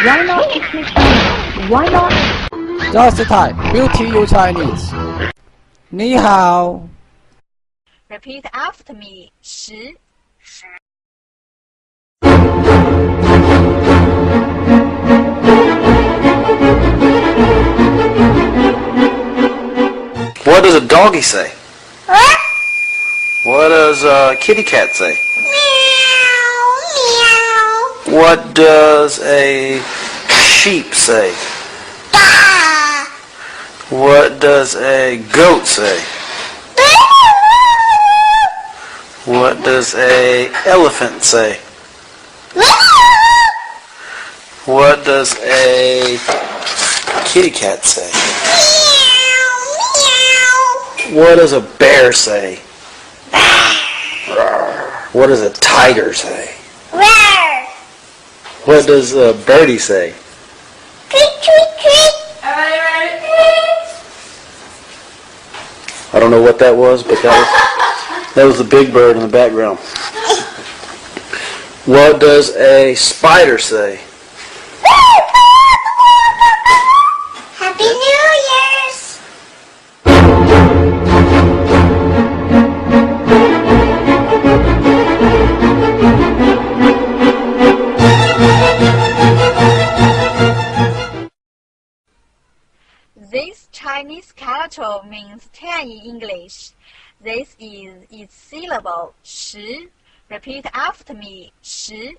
Why not speak Chinese? Why not? Just type Beauty You Chinese. 你好。Repeat after me. 10. What does a doggy say? What does a kitty cat say? Meow. What does a sheep say? What does a goat say? What does a elephant say? What does a kitty cat say? What does a bear say? What does a tiger say? What does a birdie say? I don't know what that was, but that was the big bird in the background. What does a spider say? Happy New Year's! This Chinese character means 10 in English. This is its syllable, 10. Repeat after me, 10.